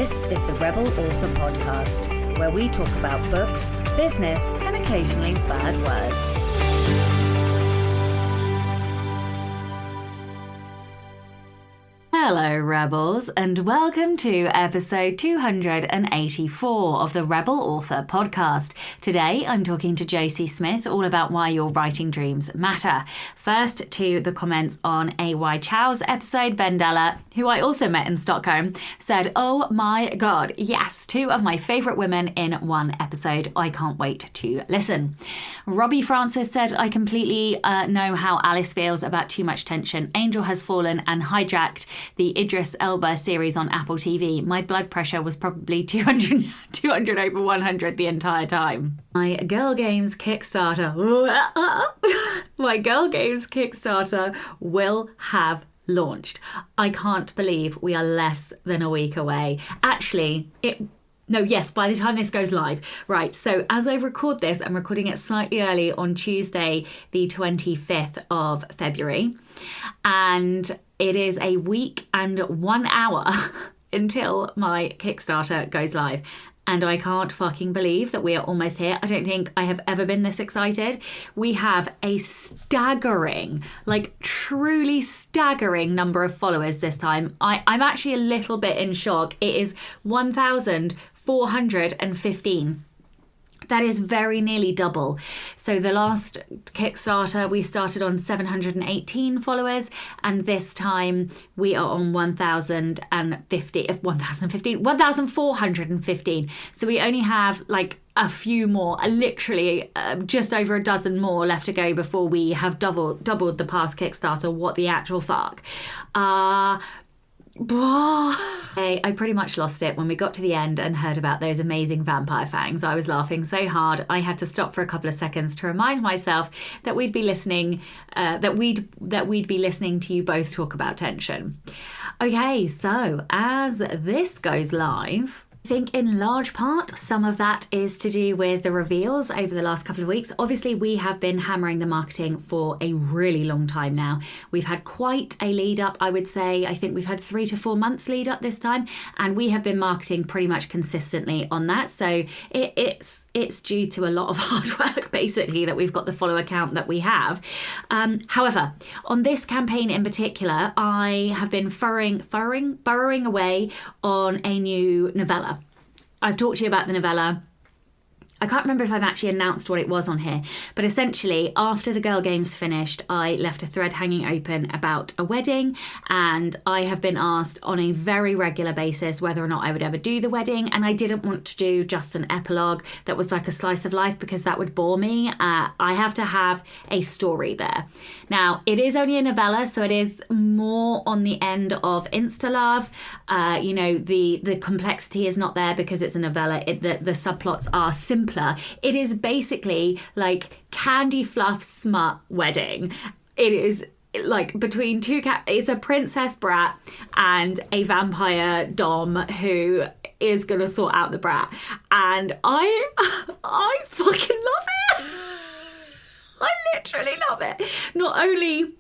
This is the Rebel Author Podcast, where we talk about books, business, and occasionally bad words. Hello, Rebels, and welcome to episode 284 of the Rebel Author Podcast. Today, I'm talking to Josee Smith all about why your writing dreams matter. First, to the comments on A.Y. Chow's episode, Vendela, who I also met in Stockholm, said, "Oh my God, yes, two of my favourite women in one episode. I can't wait to listen." Robbie Francis said, "I completely know how Alice feels about too much tension. Angel has fallen and hijacked the Idris Elba series on Apple TV. My blood pressure was probably 200 over 100 the entire time." My Girl Games Kickstarter, my Girl Games Kickstarter will have launched. I can't believe we are less than a week away. Actually, by the time this goes live. Right, so as I record this, I'm recording it slightly early on Tuesday, the 25th of February. And it is a week and 1 hour until my Kickstarter goes live. And I can't fucking believe that we are almost here. I don't think I have ever been this excited. We have a staggering, truly staggering number of followers this time. I'm actually a little bit in shock. It is 1,415. That is very nearly double. So the last Kickstarter, we started on 718 followers, and this time we are on 1,415. So we only have a few more, literally just over a dozen more left to go before we have doubled the past Kickstarter. What the actual fuck? I pretty much lost it when we got to the end and heard about those amazing vampire fangs. I was laughing so hard I had to stop for a couple of seconds to remind myself that we'd be listening to you both talk about tension. Okay, so as this goes live, I think in large part, some of that is to do with the reveals over the last couple of weeks. Obviously, we have been hammering the marketing for a really long time now. We've had quite a lead up, I would say. I think we've had 3 to 4 months lead up this time, and we have been marketing pretty much consistently on that. So it's due to a lot of hard work, basically, that we've got the follower count that we have. However, on this campaign in particular, I have been burrowing away on a new novella. I've talked to you about the novella. I can't remember if I've actually announced what it was on here, but essentially after the Girl Games finished, I left a thread hanging open about a wedding, and I have been asked on a very regular basis whether or not I would ever do the wedding, and I didn't want to do just an epilogue that was like a slice of life because that would bore me. I have to have a story there. Now, it is only a novella, so it is more on the end of insta-love. The complexity is not there because it's a novella. The subplots are simple. It is basically like candy fluff smut wedding. It is between two it's a princess brat and a vampire dom who is gonna sort out the brat, and I fucking love it. I literally love it. Not only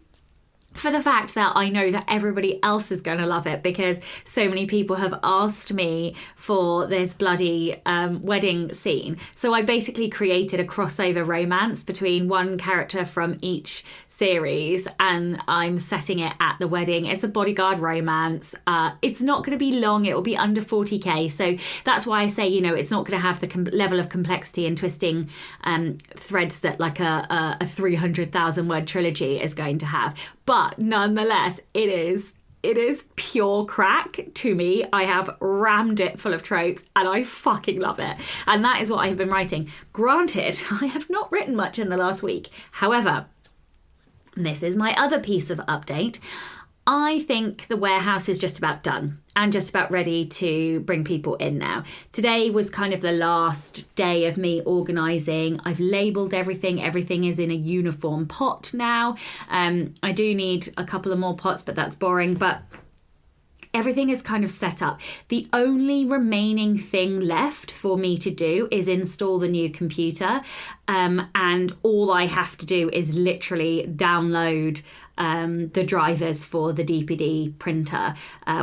for the fact that I know that everybody else is going to love it because so many people have asked me for this bloody wedding scene. So I basically created a crossover romance between one character from each series, and I'm setting it at the wedding. It's a bodyguard romance. It's not going to be long. It will be under 40k. So that's why I say, it's not going to have the level of complexity and twisting threads that like a 300,000 word trilogy is going to have. But nonetheless, it is pure crack to me. I have rammed it full of tropes and I fucking love it. And that is what I have been writing. Granted, I have not written much in the last week. However, this is my other piece of update. I think the warehouse is just about done and just about ready to bring people in now. Today was kind of the last day of me organising. I've labelled everything. Everything is in a uniform pot now. I do need a couple of more pots, but that's boring. But Everything is kind of set up. The only remaining thing left for me to do is install the new computer. And all I have to do is literally download the drivers for the DPD printer,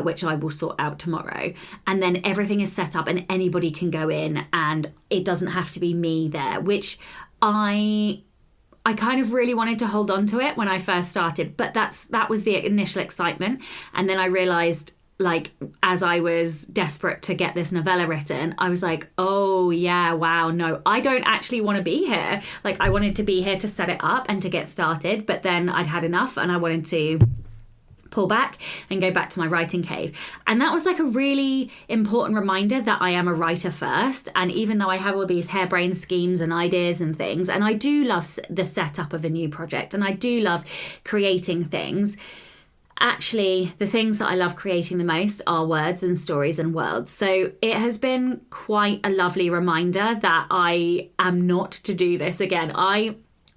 which I will sort out tomorrow. And then everything is set up and anybody can go in and it doesn't have to be me there, which I kind of really wanted to hold on to it when I first started, but that was the initial excitement. And then I realised, like, as I was desperate to get this novella written, I was like, oh yeah, wow, no, I don't actually want to be here. Like, I wanted to be here to set it up and to get started, but then I'd had enough and I wanted to pull back and go back to my writing cave. And that was like a really important reminder that I am a writer first. And even though I have all these harebrained schemes and ideas and things, and I do love the setup of a new project and I do love creating things, actually, the things that I love creating the most are words and stories and worlds. So it has been quite a lovely reminder that I am not to do this again.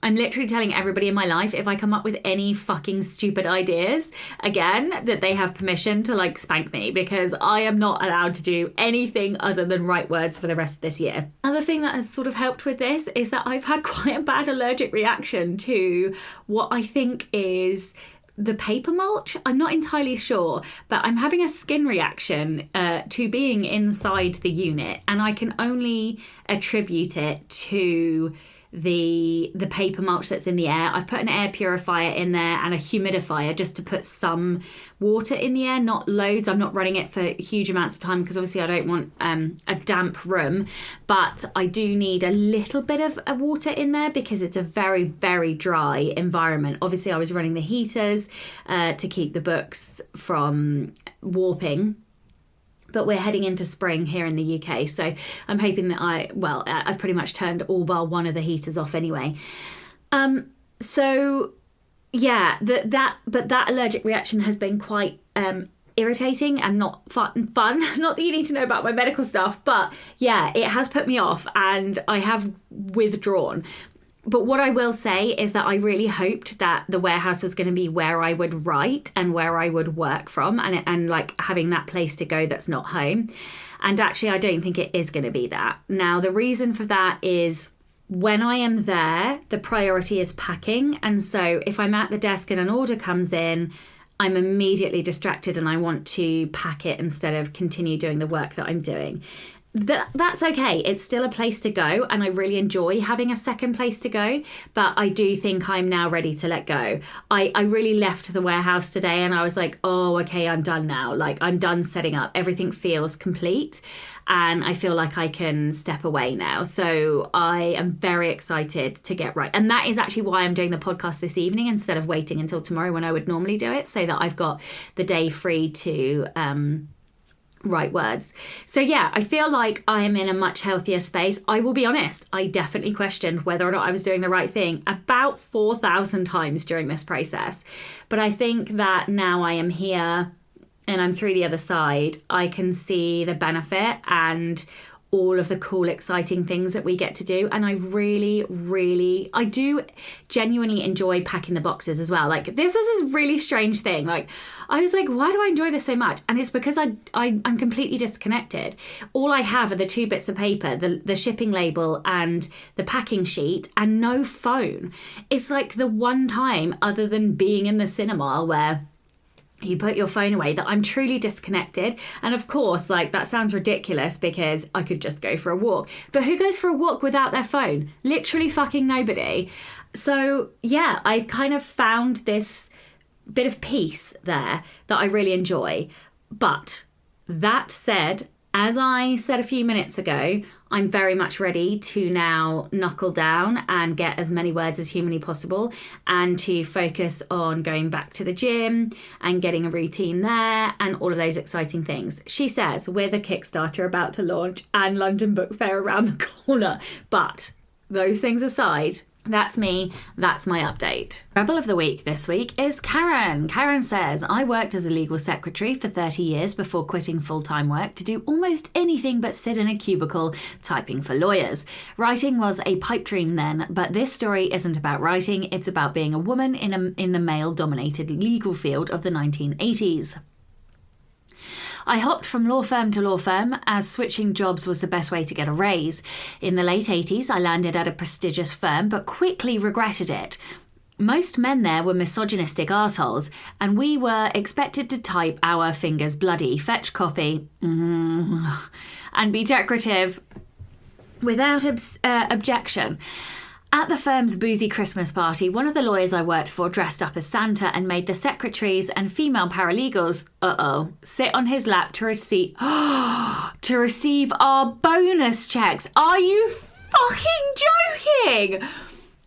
I'm literally telling everybody in my life, if I come up with any fucking stupid ideas again, that they have permission to like spank me, because I am not allowed to do anything other than write words for the rest of this year. Another thing that has sort of helped with this is that I've had quite a bad allergic reaction to what I think is the paper mulch. I'm not entirely sure, but I'm having a skin reaction to being inside the unit, and I can only attribute it to the paper mulch that's in the air. I've put an air purifier in there and a humidifier just to put some water in the air, not loads. I'm not running it for huge amounts of time because obviously I don't want a damp room, but I do need a little bit of water in there because it's a very, very dry environment. Obviously I was running the heaters to keep the books from warping. But we're heading into spring here in the UK, so I'm hoping that I've pretty much turned all bar one of the heaters off anyway. So yeah, but that allergic reaction has been quite irritating and not fun. Not that you need to know about my medical stuff, but yeah, it has put me off and I have withdrawn. But what I will say is that I really hoped that the warehouse was going to be where I would write and where I would work from, and like having that place to go that's not home. And actually, I don't think it is going to be that. Now, the reason for that is when I am there, the priority is packing. And so if I'm at the desk and an order comes in, I'm immediately distracted and I want to pack it instead of continue doing the work that I'm doing. That's okay. It's still a place to go and I really enjoy having a second place to go, but I do think I'm now ready to let go. I really left the warehouse today and I was like, oh, okay, I'm done now. Like, I'm done setting up. Everything feels complete and I feel like I can step away now. So I am very excited to get right. And that is actually why I'm doing the podcast this evening instead of waiting until tomorrow when I would normally do it, so that I've got the day free to write words. So yeah, I feel like I am in a much healthier space. I will be honest, I definitely questioned whether or not I was doing the right thing about 4,000 times during this process. But I think that now I am here and I'm through the other side, I can see the benefit and all of the cool, exciting things that we get to do. And I I do genuinely enjoy packing the boxes as well. Like, this was this really strange thing. Like, I was like, why do I enjoy this so much? And it's because I'm completely disconnected. All I have are the 2 bits of paper, the shipping label and the packing sheet, and no phone. It's like the one time other than being in the cinema where you put your phone away that I'm truly disconnected. And of course, like, that sounds ridiculous because I could just go for a walk. But who goes for a walk without their phone? Literally fucking nobody. So yeah, I kind of found this bit of peace there that I really enjoy. But that said, as I said a few minutes ago, I'm very much ready to now knuckle down and get as many words as humanly possible and to focus on going back to the gym and getting a routine there and all of those exciting things. She says, with a Kickstarter about to launch and London Book Fair around the corner. But those things aside, that's me. That's my update. Rebel of the Week this week is Karen. Karen says, I worked as a legal secretary for 30 years before quitting full-time work to do almost anything but sit in a cubicle typing for lawyers. Writing was a pipe dream then, but this story isn't about writing. It's about being a woman in the male-dominated legal field of the 1980s. I hopped from law firm to law firm as switching jobs was the best way to get a raise. In the late 80s, I landed at a prestigious firm but quickly regretted it. Most men there were misogynistic assholes, and we were expected to type our fingers bloody, fetch coffee, and be decorative without objection. At the firm's boozy Christmas party, one of the lawyers I worked for dressed up as Santa and made the secretaries and female paralegals, sit on his lap to receive our bonus checks. Are you fucking joking?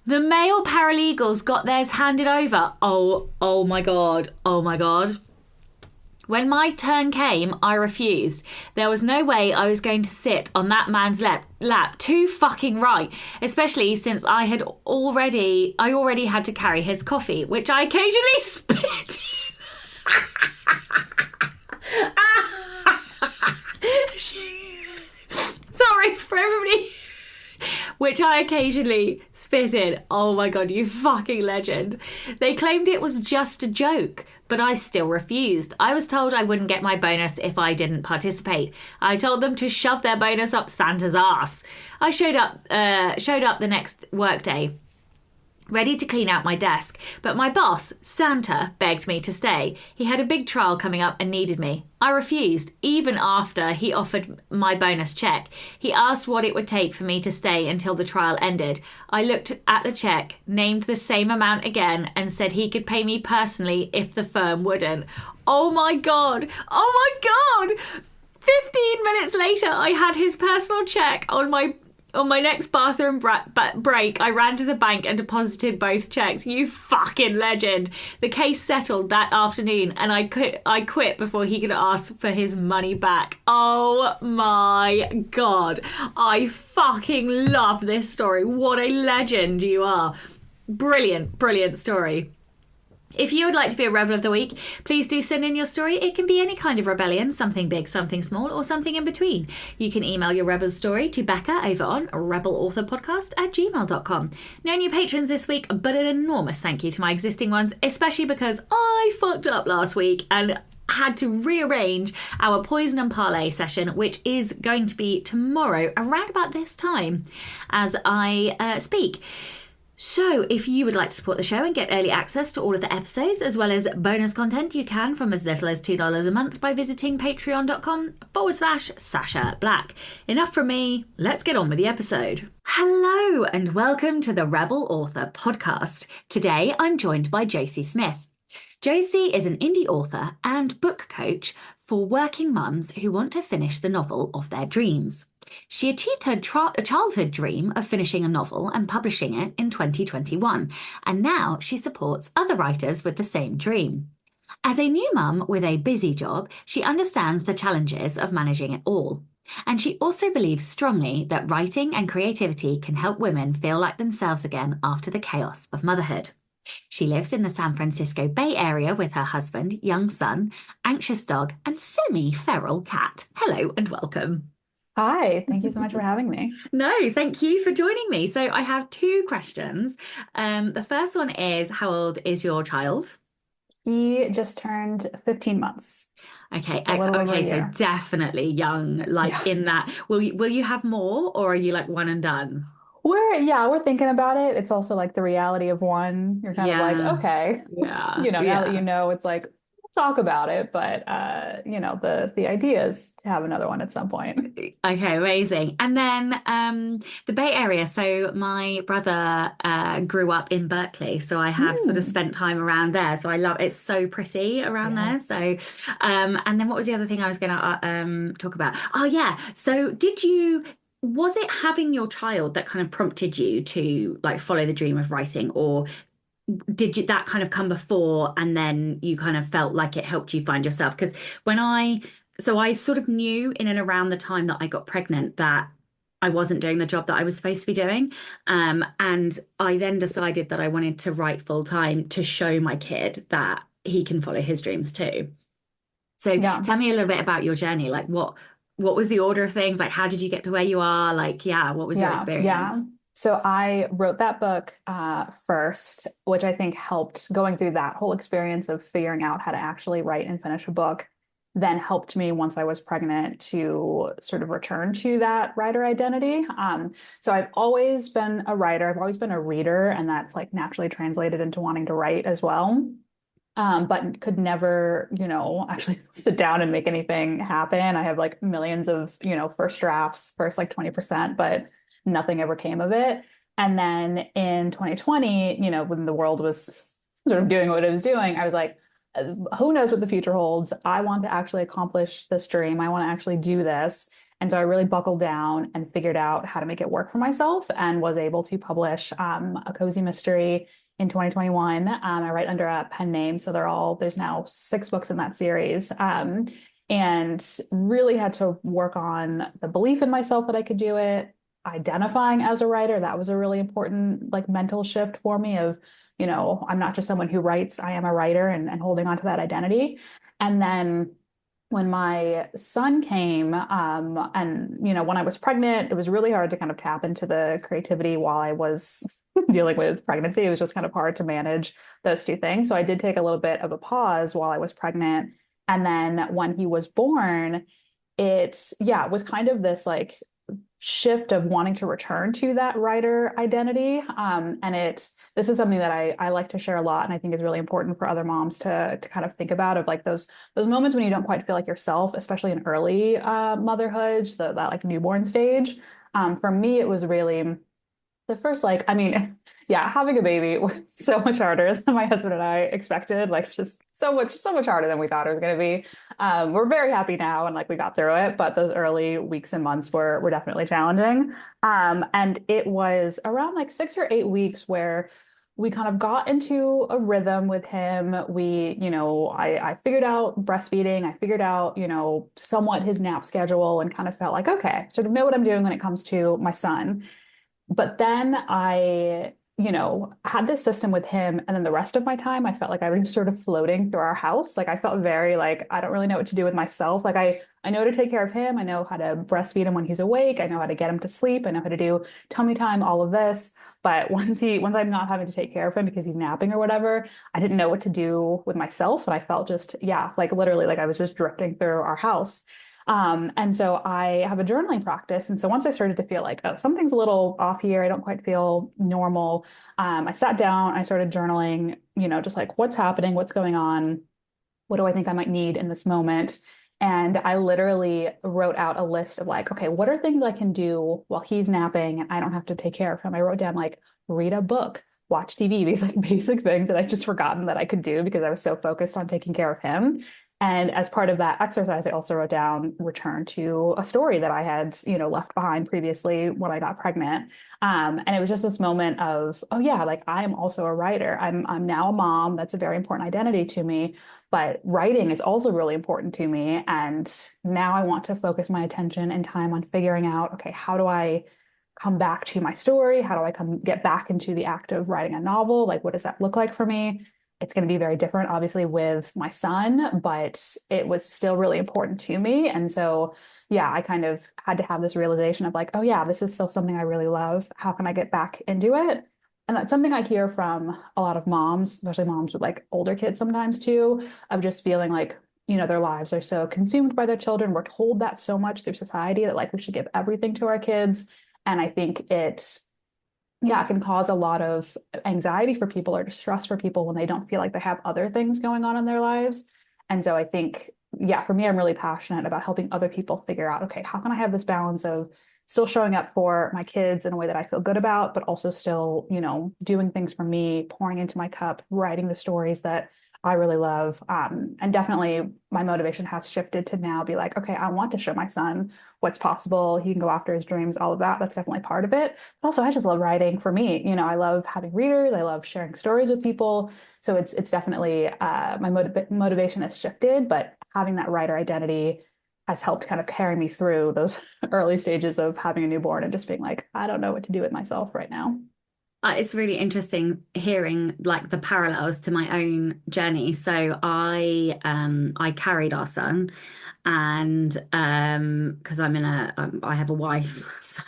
The male paralegals got theirs handed over. Oh my God. Oh my God. When my turn came, I refused. There was no way I was going to sit on that man's lap. Too fucking right. Especially since I already had to carry his coffee, which I occasionally spit in. Sorry for everybody. Which I occasionally spit in. Oh my God, you fucking legend. They claimed it was just a joke, but I still refused. I was told I wouldn't get my bonus if I didn't participate. I told them to shove their bonus up Santa's ass. I showed up the next workday, ready to clean out my desk, but my boss, Santa, begged me to stay. He had a big trial coming up and needed me. I refused, even after he offered my bonus check. He asked what it would take for me to stay until the trial ended. I looked at the check, named the same amount again, and said he could pay me personally if the firm wouldn't. Oh my God! Oh my God! 15 minutes later, I had his personal check on my next bathroom break. I ran to the bank and deposited both checks. You fucking legend. The case settled that afternoon and I quit before he could ask for his money back. Oh my God. I fucking love this story. What a legend you are. Brilliant, brilliant story. If you would like to be a Rebel of the Week, please do send in your story. It can be any kind of rebellion, something big, something small, or something in between. You can email your Rebel story to Becca over on rebelauthorpodcast@gmail.com. No new patrons this week, but an enormous thank you to my existing ones, especially because I fucked up last week and had to rearrange our Poison and Parlay session, which is going to be tomorrow around about this time as I speak. So if you would like to support the show and get early access to all of the episodes as well as bonus content, you can from as little as $2 a month by visiting patreon.com/Sasha Black. Enough from me. Let's get on with the episode. Hello and welcome to the Rebel Author Podcast. Today I'm joined by Josee Smith. Josee is an indie author and book coach for working mums who want to finish the novel of their dreams. She achieved her childhood dream of finishing a novel and publishing it in 2021, and now she supports other writers with the same dream. As a new mum with a busy job, she understands the challenges of managing it all. And she also believes strongly that writing and creativity can help women feel like themselves again after the chaos of motherhood. She lives in the San Francisco Bay Area with her husband, young son, anxious dog, and semi-feral cat. Hello and welcome. Hi, thank you so much for having me. No, thank you for joining me. So I have two questions. The first one is, how old is your child? He just turned 15 months. Okay, excellent. Okay, so definitely young, in that. Will you have more, or are you like one and done? We're thinking about it. It's also like the reality of one. You're kind of like, okay, now that you know, it's like, we'll talk about it, but the idea is to have another one at some point. Okay, amazing. And then the Bay Area. So my brother grew up in Berkeley, so I have sort of spent time around there. So I love it's so pretty around there. So and then what was the other thing I was going to talk about? Oh yeah. So was it having your child that kind of prompted you to like follow the dream of writing, or did that kind of come before and then you kind of felt like it helped you find yourself? Because I sort of knew in and around the time that I got pregnant that I wasn't doing the job that I was supposed to be doing. And I then decided that I wanted to write full time to show my kid that he can follow his dreams too. So tell me a little bit about your journey. Like what was the order of things? Like, how did you get to where you are? Like, what was your experience? Yeah. So I wrote that book first, which I think helped going through that whole experience of figuring out how to actually write and finish a book. then helped me once I was pregnant to sort of return to that writer identity. So I've always been a writer. I've always been a reader, and that's like naturally translated into wanting to write as well. But could never, actually sit down and make anything happen. I have like millions of, first drafts, first like 20%, but nothing ever came of it. And then in 2020, when the world was sort of doing what it was doing, I was like, who knows what the future holds? I want to actually accomplish this dream. I want to actually do this. And so I really buckled down and figured out how to make it work for myself and was able to publish a cozy mystery in 2021. I write under a pen name, so there's now 6 books in that series. And really had to work on the belief in myself that I could do it, identifying as a writer. That was a really important like mental shift for me of, I'm not just someone who writes, I am a writer and holding on to that identity. And then when my son came, and when I was pregnant, it was really hard to kind of tap into the creativity while I was dealing with pregnancy. It was just kind of hard to manage those two things. So I did take a little bit of a pause while I was pregnant. And then when he was born, it was kind of this like shift of wanting to return to that writer identity. This is something that I like to share a lot, and I think is really important for other moms to kind of think about, of like those moments when you don't quite feel like yourself, especially in early motherhood, so that like newborn stage. For me, it was really the first, like, I mean, yeah, having a baby was so much harder than my husband and I expected, like just so much harder than we thought it was going to be. We're very happy now and like we got through it, but those early weeks and months were definitely challenging. And it was around like 6 or 8 weeks where we kind of got into a rhythm with him. I figured out breastfeeding. I figured out, somewhat his nap schedule and kind of felt like, okay, sort of know what I'm doing when it comes to my son. But then I, had this system with him. And then the rest of my time, I felt like I was just sort of floating through our house. Like I felt very like, I don't really know what to do with myself. Like I know to take care of him. I know how to breastfeed him when he's awake. I know how to get him to sleep. I know how to do tummy time, all of this. But once I'm not having to take care of him because he's napping or whatever, I didn't know what to do with myself. And I felt just, yeah, like literally like I was just drifting through our house. And so I have a journaling practice. And so once I started to feel like, oh, something's a little off here, I don't quite feel normal. I sat down, I started journaling, just like what's happening, what's going on, what do I think I might need in this moment? And I literally wrote out a list of like, okay, what are things I can do while he's napping and I don't have to take care of him? I wrote down like, read a book, watch TV, these like basic things that I just forgotten that I could do because I was so focused on taking care of him. And as part of that exercise, I also wrote down return to a story that I had, left behind previously when I got pregnant. And it was just this moment of, oh yeah, like I am also a writer. I'm now a mom. That's a very important identity to me. But writing is also really important to me. And now I want to focus my attention and time on figuring out, okay, how do I come back to my story? How do I get back into the act of writing a novel? Like, what does that look like for me? It's going to be very different, obviously, with my son, but it was still really important to me. And so, yeah, I kind of had to have this realization of like, oh, yeah, this is still something I really love. How can I get back into it? And that's something I hear from a lot of moms, especially moms with like older kids sometimes too, of just feeling like, their lives are so consumed by their children. We're told that so much through society that like we should give everything to our kids. And I think it can cause a lot of anxiety for people or distress for people when they don't feel like they have other things going on in their lives. And so I think, yeah, for me, I'm really passionate about helping other people figure out, okay, how can I have this balance of still showing up for my kids in a way that I feel good about, but also still, doing things for me, pouring into my cup, writing the stories that I really love. And definitely my motivation has shifted to now be like, okay, I want to show my son what's possible. He can go after his dreams, all of that. That's definitely part of it. But also, I just love writing for me. I love having readers. I love sharing stories with people. So it's definitely my motivation has shifted, but having that writer identity has helped kind of carry me through those early stages of having a newborn and just being like, I don't know what to do with myself right now. It's really interesting hearing like the parallels to my own journey. So I carried our son, and because I have a wife, so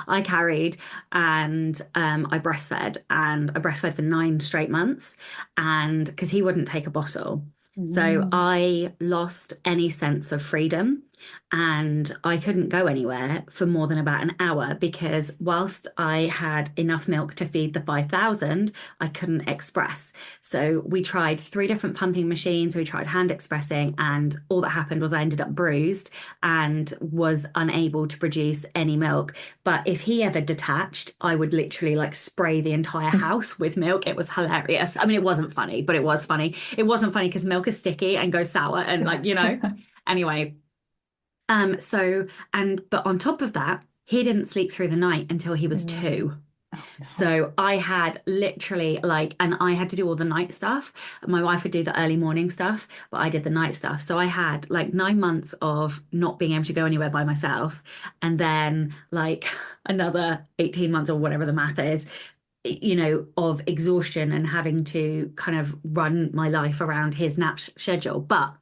I carried, and I breastfed for 9 straight months, and because he wouldn't take a bottle. So Mm. I lost any sense of freedom and I couldn't go anywhere for more than about an hour because whilst I had enough milk to feed the 5,000, I couldn't express. So we tried three different pumping machines, we tried hand expressing, and all that happened was I ended up bruised and was unable to produce any milk. But if he ever detached, I would literally like spray the entire house with milk. It was hilarious. I mean, it wasn't funny, but it was funny. It wasn't funny because milk is sticky and goes sour and like, anyway. But on top of that, he didn't sleep through the night until he was Mm. 2. Oh no. So I had literally and I had to do all the night stuff. My wife would do the early morning stuff, but I did the night stuff. So I had like 9 months of not being able to go anywhere by myself. And then like another 18 months or whatever the math is, of exhaustion and having to kind of run my life around his nap schedule. But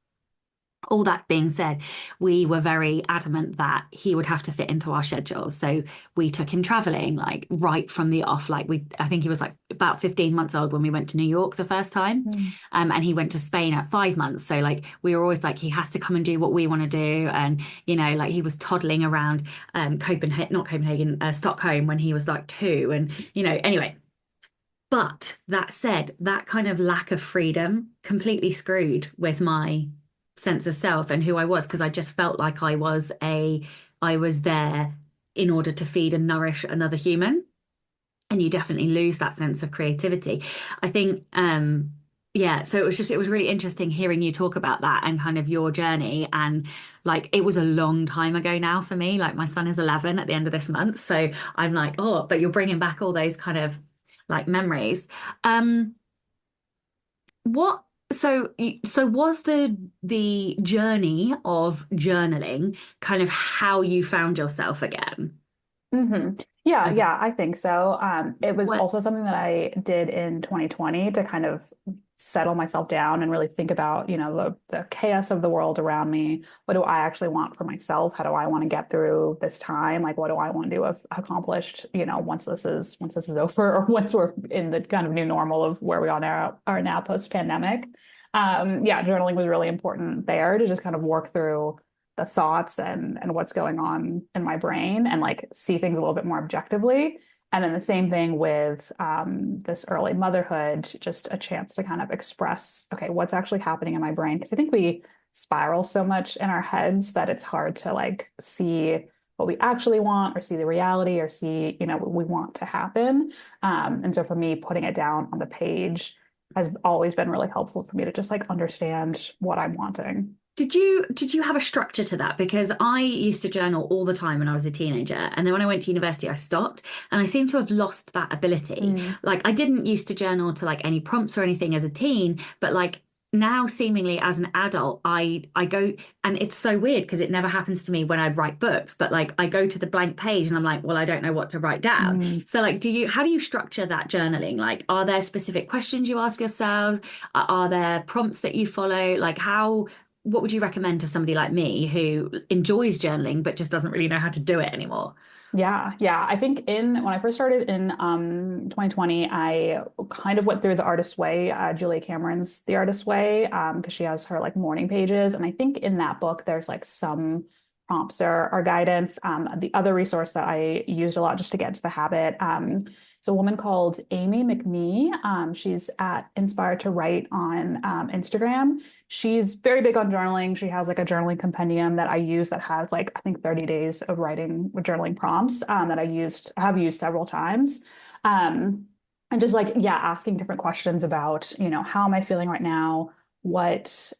all that being said, we were very adamant that he would have to fit into our schedule. So we took him traveling like right from the off. I think he was like about 15 months old when we went to New York the first time. Mm. And he went to Spain at 5 months. So like we were always like, he has to come and do what we want to do. And, like he was toddling around Stockholm when he was like 2. And, anyway. But that said, that kind of lack of freedom completely screwed with my sense of self and who I was because I just felt like I was there in order to feed and nourish another human. And you definitely lose that sense of creativity. I think yeah, so it was really interesting hearing you talk about that and kind of your journey. And like, it was a long time ago now for me. Like, my son is 11 at the end of this month. So I'm like, oh, but you're bringing back all those kind of like memories. Um, what, so was the journey of journaling kind of how you found yourself again? Hmm. Yeah, Okay. yeah, I think so. It was What also something that I did in 2020 to kind of settle myself down and really think about, the chaos of the world around me. What do I actually want for myself? How do I want to get through this time? Like, what do I want to do have accomplished, once this is over, or once we're in the kind of new normal of where we are now post-pandemic. Yeah, journaling was really important there to just kind of work through the thoughts and what's going on in my brain and like see things a little bit more objectively. And then the same thing with this early motherhood, just a chance to kind of express, okay, what's actually happening in my brain? Because I think we spiral so much in our heads that it's hard to like see what we actually want or see the reality or see, what we want to happen. And so for me, putting it down on the page has always been really helpful for me to just like understand what I'm wanting. did you have a structure to that? Because I used to journal all the time when I was a teenager, and then when I went to university, I stopped, and I seem to have lost that ability. Mm. Like I didn't used to journal to like any prompts or anything as a teen, but like now seemingly as an adult, I go, and it's so weird because it never happens to me when I write books, but like I go to the blank page and I'm like, well, I don't know what to write down. Mm. So like how do you structure that journaling? Like are there specific questions you ask yourselves? Are there prompts that you follow? Like how what would you recommend to somebody like me who enjoys journaling but just doesn't really know how to do it anymore? Yeah, yeah. I think in when I first started in 2020, I kind of went through the Artist's Way, Julia Cameron's The Artist's Way, because she has her like morning pages. And I think in that book there's like some prompts or guidance. The other resource that I used a lot just to get into the habit, it's a woman called Amy McNee. She's at Inspired to Write on Instagram. She's very big on journaling. She has like a journaling compendium that I use that has like I think 30 days of writing with journaling prompts that have used several times. And just like yeah, asking different questions about, how am I feeling right now? What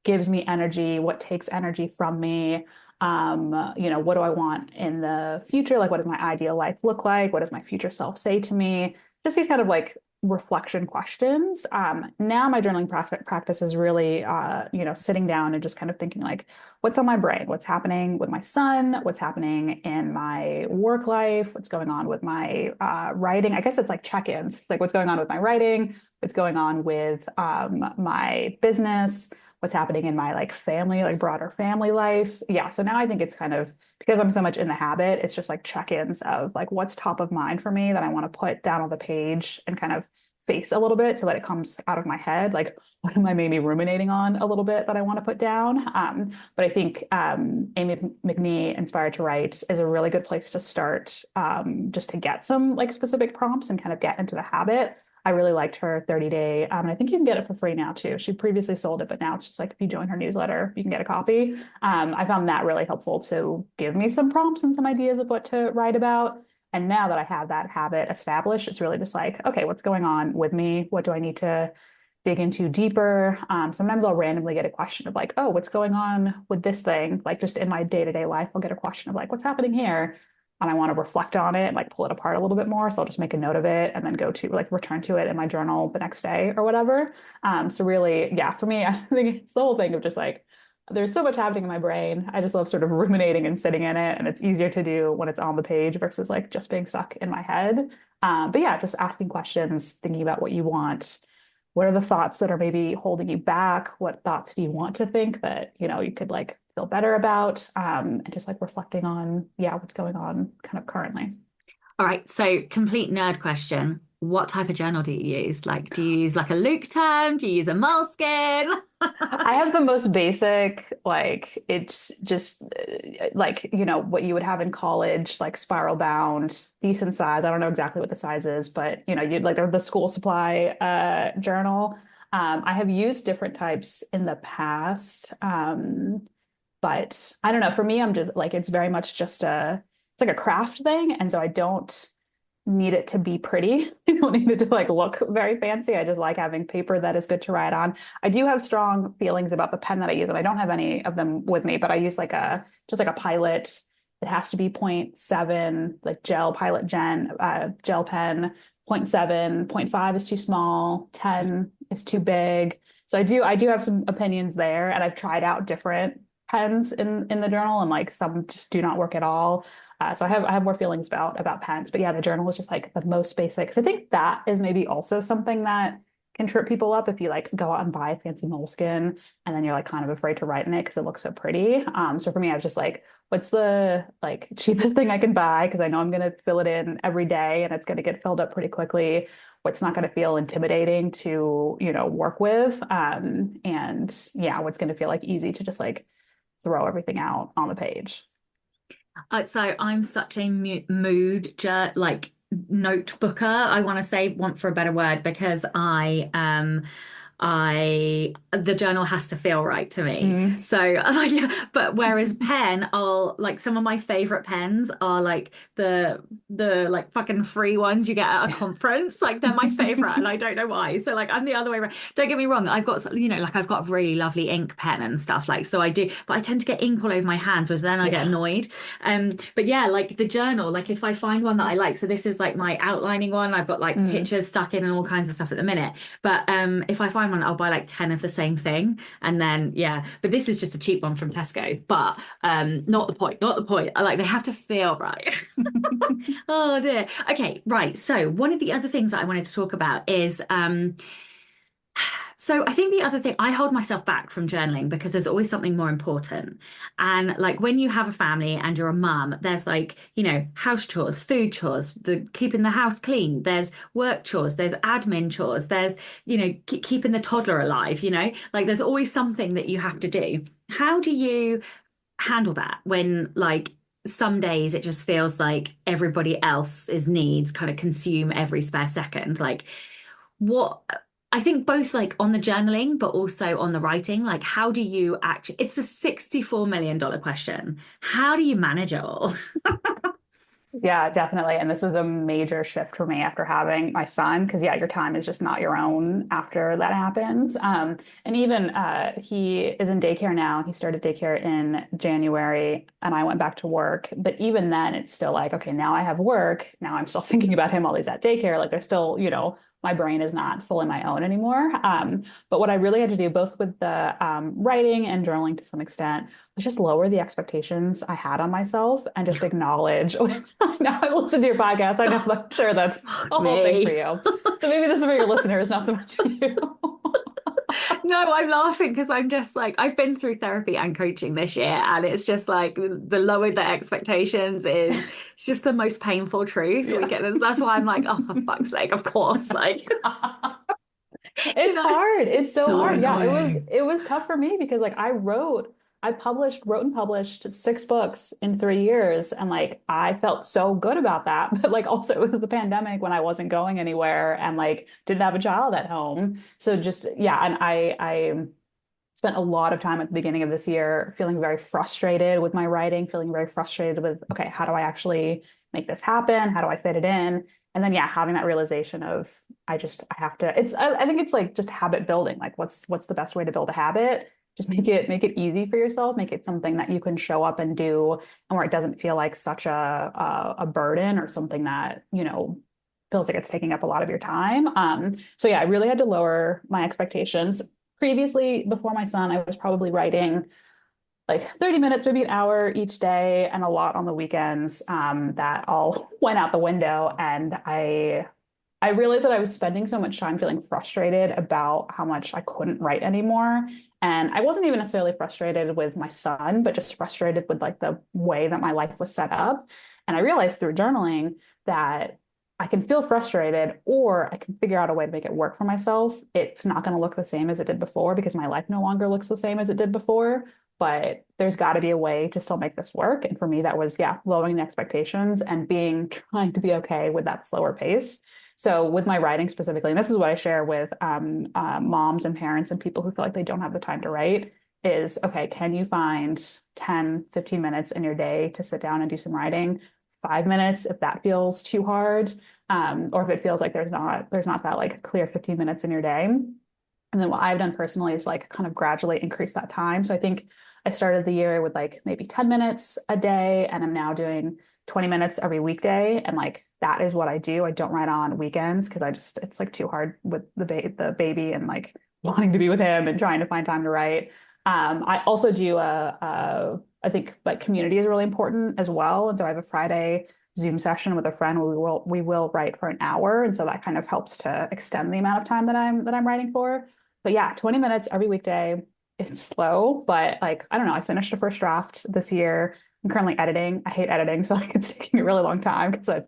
gives me energy? What takes energy from me? What do I want in the future? Like, what does my ideal life look like? What does my future self say to me? Just these kind of like reflection questions. Now my journaling practice is really, sitting down and just kind of thinking like, what's on my brain? What's happening with my son? What's happening in my work life? What's going on with my writing? I guess it's like check-ins. It's like what's going on with my writing? What's going on with my business? What's happening in my like family, like broader family life. Yeah. So now I think it's kind of because I'm so much in the habit, it's just like check-ins of like what's top of mind for me that I want to put down on the page and kind of face a little bit so that it comes out of my head. Like, what am I maybe ruminating on a little bit that I want to put down? But I think Amy McNee, Inspired to Write, is a really good place to start, just to get some like specific prompts and kind of get into the habit. I really liked her 30-day. And I think you can get it for free now too. She previously sold it, but now it's just like if you join her newsletter, you can get a copy. I found that really helpful to give me some prompts and some ideas of what to write about. And now that I have that habit established, it's really just like, okay, what's going on with me? What do I need to dig into deeper? Sometimes I'll randomly get a question of like, oh, what's going on with this thing? Like just in my day-to-day life, I'll get a question of like, what's happening here? And I want to reflect on it, like pull it apart a little bit more. So I'll just make a note of it and then go to like return to it in my journal the next day or whatever. So really, yeah, for me, I think it's the whole thing of just like, there's so much happening in my brain. I just love sort of ruminating and sitting in it. And it's easier to do when it's on the page versus like just being stuck in my head. But yeah, just asking questions, thinking about what you want. What are the thoughts that are maybe holding you back? What thoughts do you want to think that, you could like feel better about? And just like reflecting on, yeah, what's going on kind of currently. All right. So complete nerd question. What type of journal do you use? Like, do you use like a Luke term? Do you use a Moleskine? I have the most basic, like it's just like, what you would have in college, like spiral bound, decent size. I don't know exactly what the size is, but you'd like the school supply journal. I have used different types in the past. But I don't know, for me, I'm just like, it's very much just it's like a craft thing. And so I don't need it to be pretty. I don't need it to like look very fancy. I just like having paper that is good to write on. I do have strong feelings about the pen that I use, and I don't have any of them with me, but I use just like a Pilot. It has to be 0.7, like gel Pilot gel pen. 0.7, 0.5 is too small, 10 is too big. So I do have some opinions there, and I've tried out different pens in the journal, and like some just do not work at all. So I have more feelings about pens, but yeah, the journal is just like the most basic. So I think that is maybe also something that can trip people up if you like go out and buy a fancy Moleskine and then you're like kind of afraid to write in it because it looks so pretty. So for me, I was just like, what's the like cheapest thing I can buy? Because I know I'm gonna fill it in every day and it's gonna get filled up pretty quickly. What's not gonna feel intimidating to, work with. And yeah, what's gonna feel like easy to just like throw everything out on the page. So I'm such a like notebooker, I want to say, want for a better word, because the journal has to feel right to me. So like, but whereas pen, I'll like some of my favorite pens are like the like fucking free ones you get at a conference. Like they're my favorite, and I don't know why. So like I'm the other way around. Don't get me wrong, I've got like I've got a really lovely ink pen and stuff like so I do, but I tend to get ink all over my hands, whereas then I get annoyed. But yeah, like the journal, like if I find one that I like, so this is like my outlining one. I've got like pictures stuck in and all kinds of stuff at the minute. But if I find one, I'll buy like 10 of the same thing. And then, yeah, but this is just a cheap one from Tesco. But not the point, not the point. Like they have to feel right. Oh dear. Okay, right. So one of the other things that I wanted to talk about is so I think the other thing, I hold myself back from journaling because there's always something more important. And like when you have a family and you're a mum, there's like, house chores, food chores, the keeping the house clean, there's work chores, there's admin chores, there's, keeping the toddler alive, like there's always something that you have to do. How do you handle that when like some days it just feels like everybody else's needs kind of consume every spare second? Like what I think both like on the journaling, but also on the writing, like how do you actually, it's the $64 million question. How do you manage it all? Yeah, definitely. And this was a major shift for me after having my son, because yeah, your time is just not your own after that happens. And even he is in daycare now. He started daycare in January and I went back to work. But even then, it's still like, okay, now I have work. Now I'm still thinking about him while he's at daycare. Like there's still, my brain is not fully my own anymore. But what I really had to do, both with the writing and journaling to some extent, was just lower the expectations I had on myself and just acknowledge. Now I listen to your podcast. I'm sure that's a whole thing for you. So maybe this is for your listeners, not so much for you. No, I'm laughing because I'm just like, I've been through therapy and coaching this year, and it's just like the lower the expectations is it's just the most painful truth we Yeah. get. That's why I'm like, oh, for fuck's sake, of course. Like, you It's know, hard. It's so so hard. Yeah, annoying. it was tough for me because like wrote and published 6 books in 3 years, and like I felt so good about that. But like also it was the pandemic when I wasn't going anywhere and like didn't have a child at home. So just yeah, and I spent a lot of time at the beginning of this year feeling very frustrated with my writing, feeling very frustrated with, okay, how do I actually make this happen? How do I fit it in? And then, yeah, having that realization of I have to, I think it's like just habit building. Like what's the best way to build a habit? Just make it easy for yourself, make it something that you can show up and do and where it doesn't feel like such a burden or something that, feels like it's taking up a lot of your time. So yeah, I really had to lower my expectations previously before my son, I was probably writing like 30 minutes, maybe an hour each day, and a lot on the weekends. That all went out the window. And I realized that I was spending so much time feeling frustrated about how much I couldn't write anymore. And I wasn't even necessarily frustrated with my son, but just frustrated with like the way that my life was set up. And I realized through journaling that I can feel frustrated or I can figure out a way to make it work for myself. It's not going to look the same as it did before because my life no longer looks the same as it did before. But there's got to be a way to still make this work. And for me, that was, yeah, lowering the expectations and trying to be okay with that slower pace. So with my writing specifically, and this is what I share with moms and parents and people who feel like they don't have the time to write is, okay, can you find 10, 15 minutes in your day to sit down and do some writing? 5 minutes if that feels too hard, or if it feels like there's not that like clear 15 minutes in your day. And then what I've done personally is like kind of gradually increase that time. So I think I started the year with like maybe 10 minutes a day, and I'm now doing 20 minutes every weekday. And like that is what I do. I don't write on weekends because it's like too hard with the baby and like wanting to be with him and trying to find time to write. I also do I think like community is really important as well. And so I have a Friday Zoom session with a friend where we will write for an hour. And so that kind of helps to extend the amount of time that I'm writing for. But yeah, 20 minutes every weekday. It's slow, but like I don't know. I finished a first draft this year. I'm currently editing. I hate editing, so like it's taking a really long time because I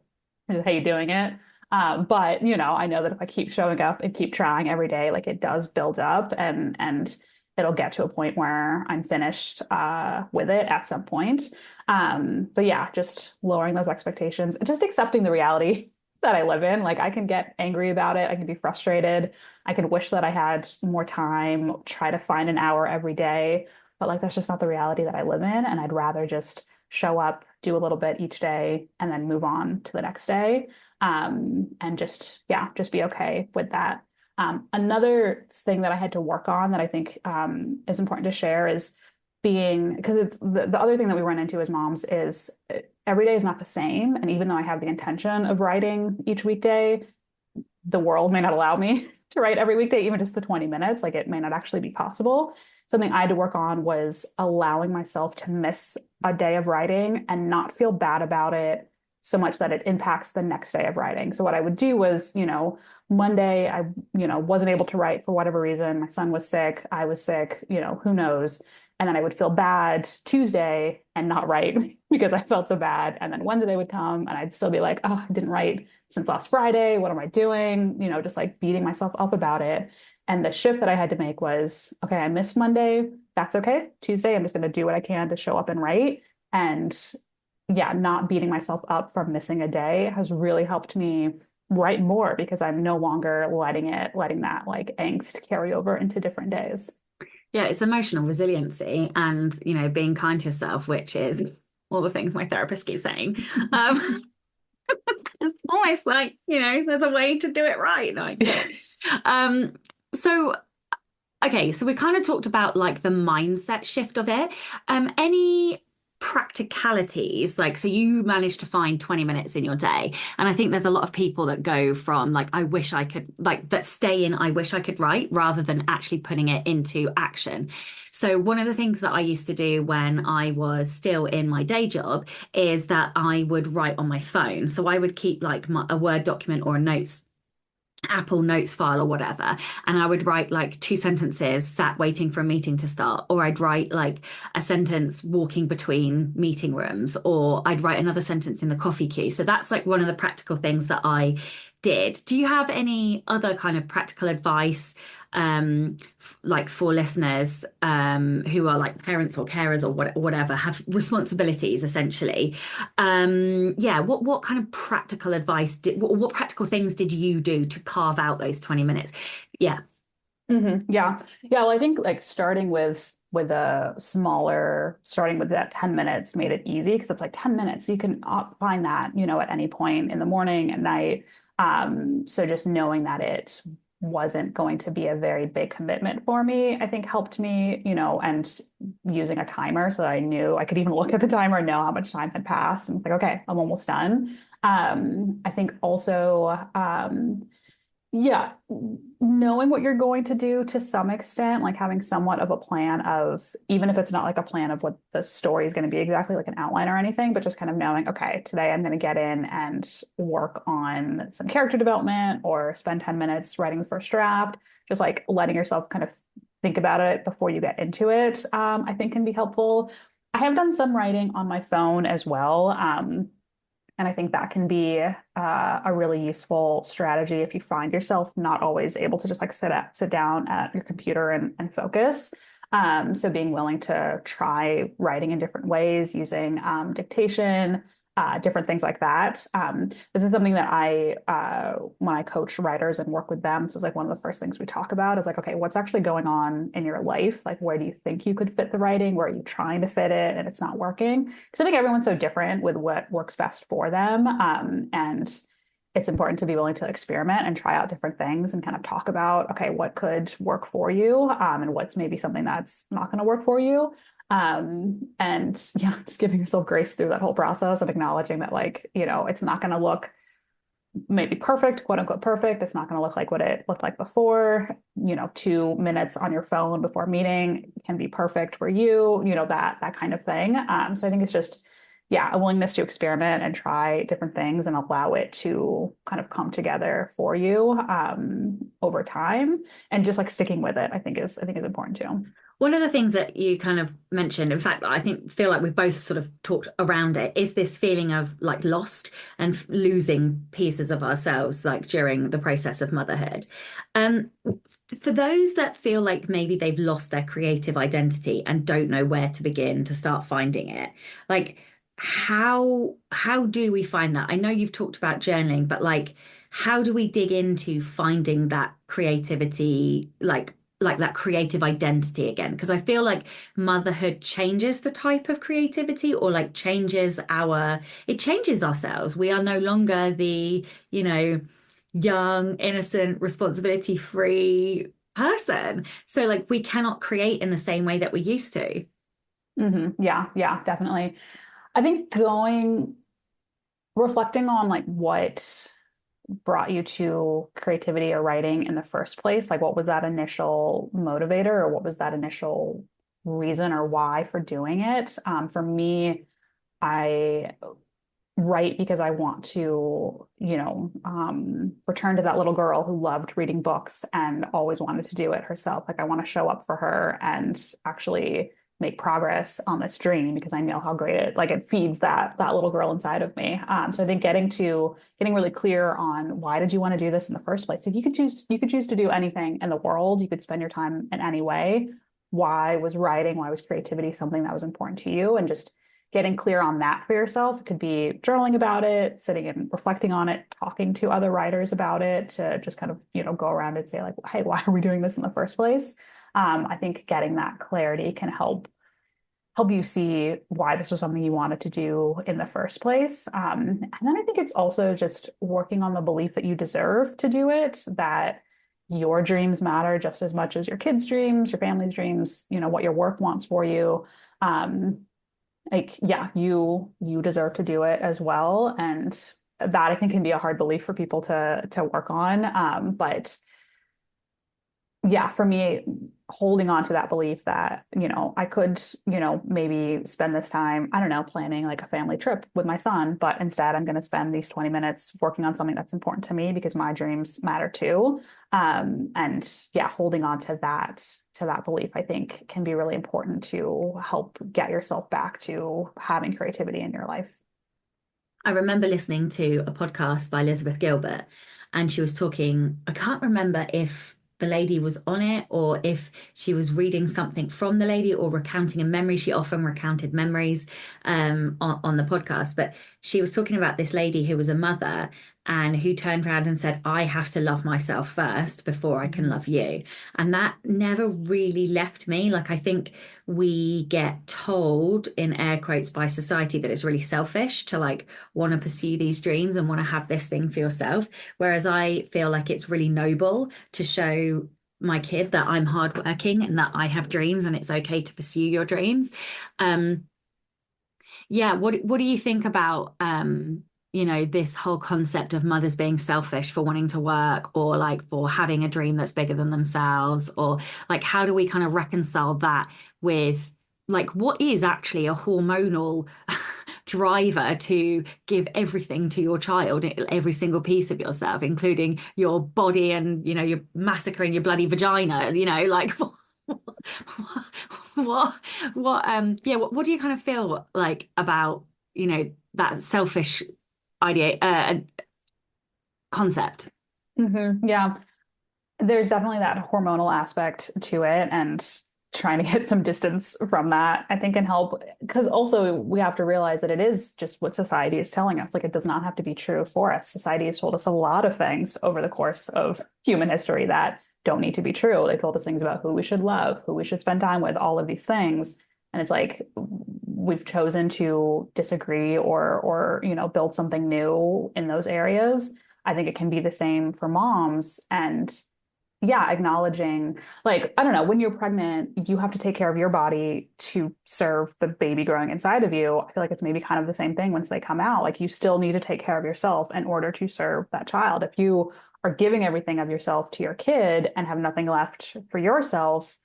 just hate doing it. But I know that if I keep showing up and keep trying every day, like it does build up and it'll get to a point where I'm finished with it at some point. But yeah, just lowering those expectations and just accepting the reality that I live in. Like I can get angry about it. I can be frustrated. I can wish that I had more time, try to find an hour every day. But like that's just not the reality that I live in. And I'd rather just show up, do a little bit each day, and then move on to the next day. And just, yeah, just be okay with that. Another thing that I had to work on that I think is important to share is being because it's the other thing that we run into as moms is every day is not the same. And even though I have the intention of writing each weekday, the world may not allow me to write every weekday, even just the 20 minutes. Like it may not actually be possible. Something I had to work on was allowing myself to miss a day of writing and not feel bad about it so much that it impacts the next day of writing. So what I would do was, Monday I, wasn't able to write for whatever reason. My son was sick, I was sick, who knows. And then I would feel bad Tuesday and not write because I felt so bad. And then Wednesday would come and I'd still be like, oh, I didn't write since last Friday. What am I doing? Just like beating myself up about it. And the shift that I had to make was, okay, I missed Monday. That's okay. Tuesday, I'm just going to do what I can to show up and write. And yeah, not beating myself up for missing a day has really helped me write more because I'm no longer letting that like angst carry over into different days. Yeah, it's emotional resiliency and, being kind to yourself, which is all the things my therapist keeps saying. It's almost like, there's a way to do it right. No, I get it. So, okay, so we kind of talked about like the mindset shift of it. Any practicalities like so you managed to find 20 minutes in your day, and I think there's a lot of people that go from like I wish I could like that stay in I wish I could write rather than actually putting it into action. So one of the things that I used to do when I was still in my day job is that I would write on my phone. So I would keep like a Word document or a notes Apple Notes file or whatever, and I would write like two sentences sat waiting for a meeting to start, or I'd write like a sentence walking between meeting rooms, or I'd write another sentence in the coffee queue. So that's like one of the practical things that I did. Do you have any other kind of practical advice, like for listeners who are like parents or carers or whatever, have responsibilities essentially? Yeah, what kind of practical advice what practical things did you do to carve out those 20 minutes? Yeah. Yeah. Yeah. Well, I think like starting with that 10 minutes made it easy because it's like 10 minutes. You can find that, at any point in the morning, at night. So just knowing that it wasn't going to be a very big commitment for me, I think helped me, and using a timer so that I knew I could even look at the timer and know how much time had passed. And it's like, okay, I'm almost done. I think also, yeah, knowing what you're going to do to some extent, like having somewhat of a plan of, even if it's not like a plan of what the story is going to be exactly, like an outline or anything, but just kind of knowing, okay, today I'm going to get in and work on some character development or spend 10 minutes writing the first draft, just like letting yourself kind of think about it before you get into it, I think can be helpful. I have done some writing on my phone as well. And I think that can be a really useful strategy if you find yourself not always able to just like sit down at your computer and focus. So being willing to try writing in different ways, using dictation, different things like that. This is something that when I coach writers and work with them, this is like one of the first things we talk about is like, okay, what's actually going on in your life? Like, where do you think you could fit the writing? Where are you trying to fit it and it's not working? Because I think everyone's so different with what works best for them. And it's important to be willing to experiment and try out different things and kind of talk about, okay, what could work for you, and what's maybe something that's not going to work for you. And yeah, just giving yourself grace through that whole process and acknowledging that, like, it's not going to look maybe perfect, quote unquote perfect. It's not going to look like what it looked like before. 2 minutes on your phone before a meeting can be perfect for you, that kind of thing. So I think it's just, yeah, a willingness to experiment and try different things and allow it to kind of come together for you over time, and just like sticking with it, I think is important too. One of the things that you kind of mentioned, in fact, I feel like we've both sort of talked around it, is this feeling of like lost and losing pieces of ourselves, like during the process of motherhood. Um, for those that feel like maybe they've lost their creative identity and don't know where to begin to start finding it, like how do we find that? I know you've talked about journaling, but like how do we dig into finding that creativity, like that creative identity again? Because I feel like motherhood changes the type of creativity, or like it changes ourselves. We are no longer the, young, innocent, responsibility free person. So like we cannot create in the same way that we used to. Yeah, yeah, definitely. I think reflecting on like what brought you to creativity or writing in the first place, like what was that initial motivator, or what was that initial reason or why for doing it? For me, I write because I want to, return to that little girl who loved reading books and always wanted to do it herself. Like I want to show up for her and actually make progress on this dream because I know how great it feeds that little girl inside of me. So I think getting really clear on why did you want to do this in the first place? If you could choose to do anything in the world, you could spend your time in any way. Why was creativity something that was important to you? And just getting clear on that for yourself. It could be journaling about it, sitting and reflecting on it, talking to other writers about it, to just kind of, go around and say like, hey, why are we doing this in the first place? I think getting that clarity can help you see why this was something you wanted to do in the first place. And then I think it's also just working on the belief that you deserve to do it, that your dreams matter just as much as your kids' dreams, your family's dreams, what your work wants for you. Like, yeah, you deserve to do it as well. And that I think can be a hard belief for people to work on. But yeah, for me, holding on to that belief that, I could, maybe spend this time, I don't know, planning like a family trip with my son, but instead I'm going to spend these 20 minutes working on something that's important to me because my dreams matter too. And yeah, holding on to that belief, I think can be really important to help get yourself back to having creativity in your life. I remember listening to a podcast by Elizabeth Gilbert, and she was talking. I can't remember if the lady was on it or if she was reading something from the lady or recounting a memory. She often recounted memories on the podcast, but she was talking about this lady who was a mother and who turned around and said, I have to love myself first before I can Mhm. love you. And that never really left me. Like, I think we get told in air quotes by society that it's really selfish to like want to pursue these dreams and want to have this thing for yourself. Whereas I feel like it's really noble to show my kid that I'm hardworking and that I have dreams and it's okay to pursue your dreams. Um, yeah, what do you think about this whole concept of mothers being selfish for wanting to work or like for having a dream that's bigger than themselves or like how do we kind of reconcile that with like what is actually a hormonal driver to give everything to your child, every single piece of yourself, including your body and you're massacring your bloody vagina, like what what do you kind of feel like about that selfish idea concept? Yeah. There's definitely that hormonal aspect to it, and trying to get some distance from that, I think can help. Because also we have to realize that it is just what society is telling us. Like it does not have to be true for us. Society has told us a lot of things over the course of human history that don't need to be true. They told us things about who we should love, who we should spend time with, all of these things. And it's like we've chosen to disagree or build something new in those areas. I think it can be the same for moms. And yeah, acknowledging, like, I don't know, when you're pregnant, you have to take care of your body to serve the baby growing inside of you. I feel like it's maybe kind of the same thing once they come out. Like, you still need to take care of yourself in order to serve that child. If you are giving everything of yourself to your kid and have nothing left for yourself,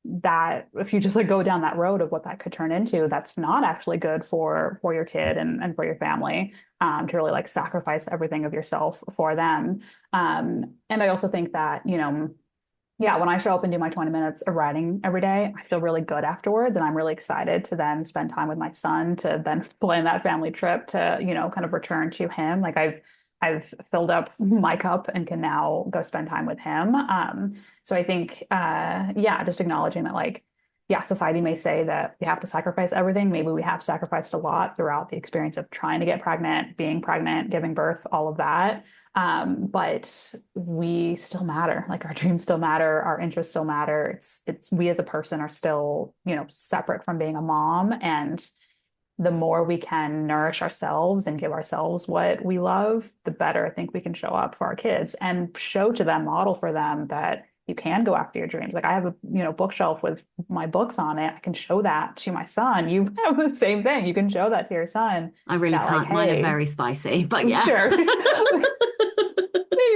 that if you just like go down that road of what that could turn into, that's not actually good for your kid and for your family, to really like sacrifice everything of yourself for them. And I also think that, yeah, when I show up and do my 20 minutes of writing every day, I feel really good afterwards. And I'm really excited to then spend time with my son, to then plan that family trip to, kind of return to him. Like I've filled up my cup and can now go spend time with him. So I think, yeah, just acknowledging that, like, yeah, society may say that we have to sacrifice everything. Maybe we have sacrificed a lot throughout the experience of trying to get pregnant, being pregnant, giving birth, all of that. But we still matter. Like our dreams still matter, our interests still matter. It's we as a person are still, separate from being a mom. And the more we can nourish ourselves and give ourselves what we love, the better I think we can show up for our kids and show to them, model for them that you can go after your dreams. Like I have a, bookshelf with my books on it. I can show that to my son. You have the same thing. You can show that to your son I really that like, can't. Mine are hey, very spicy, but yeah. sure. Maybe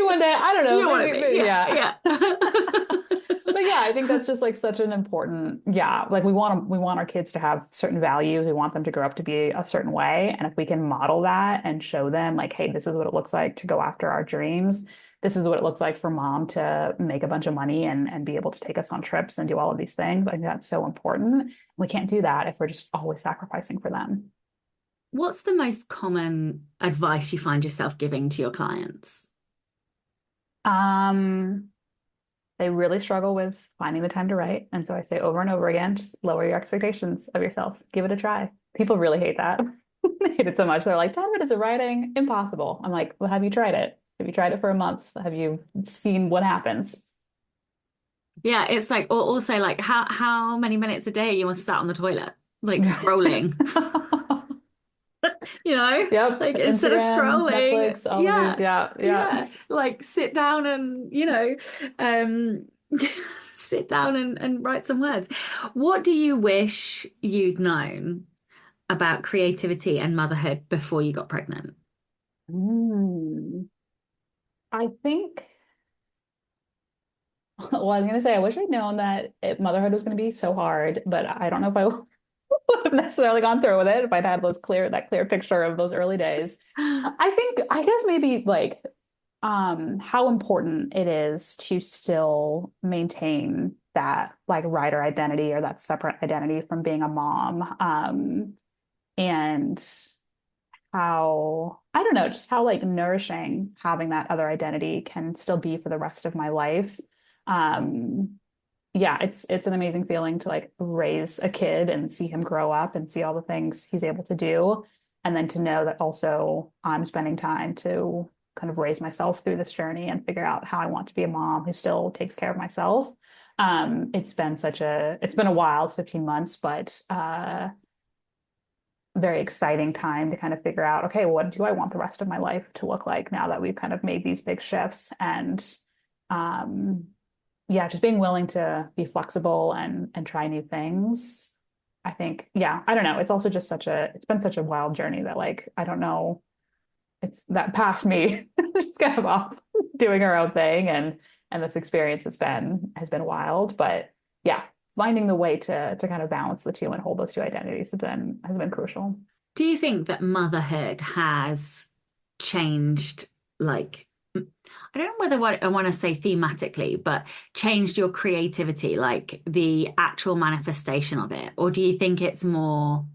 one day, I don't know, You know what I mean? maybe, Yeah, yeah. yeah. But yeah, I think that's just like such an important, yeah, like we want our kids to have certain values. We want them to grow up to be a certain way. And if we can model that and show them like, hey, this is what it looks like to go after our dreams. This is what it looks like for mom to make a bunch of money and be able to take us on trips and do all of these things. I think that's so important. We can't do that if we're just always sacrificing for them. What's the most common advice you find yourself giving to your clients? Um, they really struggle with finding the time to write. And so I say over and over again, just lower your expectations of yourself. Give it a try. People really hate that. They hate it so much. They're like, 10 minutes of writing, impossible. I'm like, well, have you tried it? Have you tried it for a month? Have you seen what happens? Yeah, it's like, or also like how many minutes a day you want to sat on the toilet, like scrolling, Yep. like instead of Instagram, scrolling, Netflix, all of these. yeah, Yeah. Yeah. yeah, like sit down and, um, sit down and write some words. What do you wish you'd known about creativity and motherhood before you got pregnant? Mm. I think Well, I was gonna say I wish I'd known that motherhood was gonna be so hard, but I don't know if I would have necessarily gone through with it if I'd had that clear picture of those early days. I think I guess maybe like how important it is to still maintain that like writer identity or that separate identity from being a mom. And how, I don't know, just how like nourishing having that other identity can still be for the rest of my life. Um, yeah, it's an amazing feeling to like raise a kid and see him grow up and see all the things he's able to do. And then to know that also I'm spending time to kind of raise myself through this journey and figure out how I want to be a mom who still takes care of myself. It's been a wild 15 months, but very exciting time to kind of figure out, okay, what do I want the rest of my life to look like now that we've kind of made these big shifts and um yeah, just being willing to be flexible and try new things. I think, yeah, I don't know. It's also just it's been such a wild journey that like, I don't know, it's that past me just kind of off doing her own thing and this experience has been wild. But yeah, finding the way to kind of balance the two and hold those two identities has been crucial. Do you think that motherhood has changed, like, I don't know whether what I want to say thematically, but changed your creativity, like the actual manifestation of it? Or do you think it's more,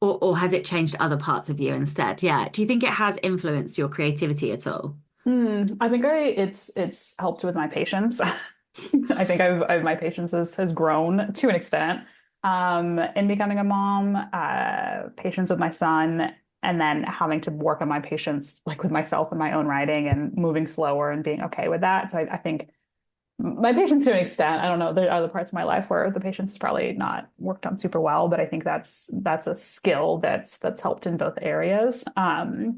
or has it changed other parts of you instead? Yeah. Do you think it has influenced your creativity at all? I think it's helped with my patience. I think my patience has grown to an extent in becoming a mom, patience with my son, and then having to work on my patience like with myself and my own writing and moving slower and being okay with that. So I think my patience to an extent, I don't know, there are other parts of my life where the patience is probably not worked on super well, but I think that's a skill that's helped in both areas. I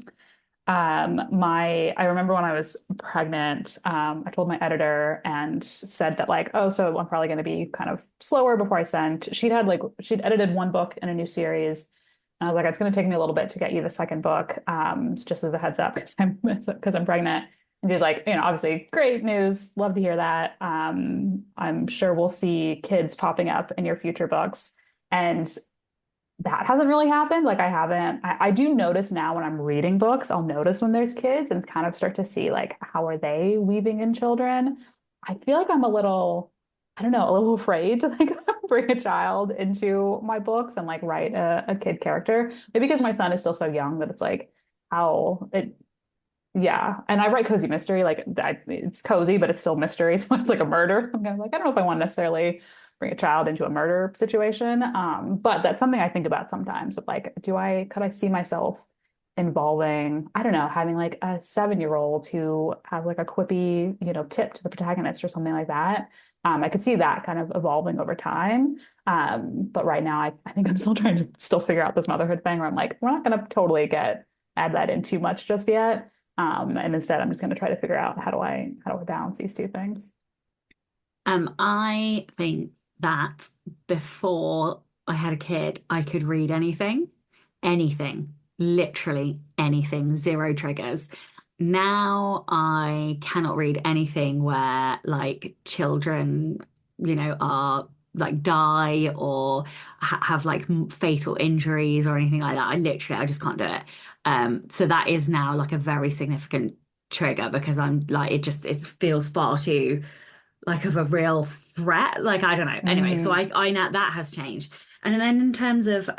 remember when I was pregnant, I told my editor and said that like, oh, so I'm probably going to be kind of slower before I sent. She'd edited one book in a new series. And I was like, it's going to take me a little bit to get you the second book, just as a heads up because I'm pregnant. And she's like, obviously great news. Love to hear that. I'm sure we'll see kids popping up in your future books. And that hasn't really happened. Like I do notice now when I'm reading books, I'll notice when there's kids and kind of start to see like, how are they weaving in children? I feel like I'm I don't know, a little afraid to like bring a child into my books and like write a kid character. Maybe because my son is still so young that it's like how it, yeah. And I write cozy mystery, like it's cozy, but it's still mystery. So it's like a murder. I'm kind of like, I don't know if I want to necessarily bring a child into a murder situation. But that's something I think about sometimes of like, could I see myself involving, I don't know, having like a 7-year-old who has like a quippy, tip to the protagonist or something like that. I could see that kind of evolving over time. But right now I think I'm still trying to still figure out this motherhood thing where I'm like, we're not going to totally add that in too much just yet. And instead I'm just going to try to figure out how do I balance these two things. I think that before I had a kid, I could read anything, literally anything, zero triggers. Now I cannot read anything where like children, are like die or ha have like fatal injuries or anything like that. I just can't do it. So that is now like a very significant trigger because I'm like it feels far too like of a real threat. Like I don't know. Anyway, so Mm, I know that has changed. And then in terms of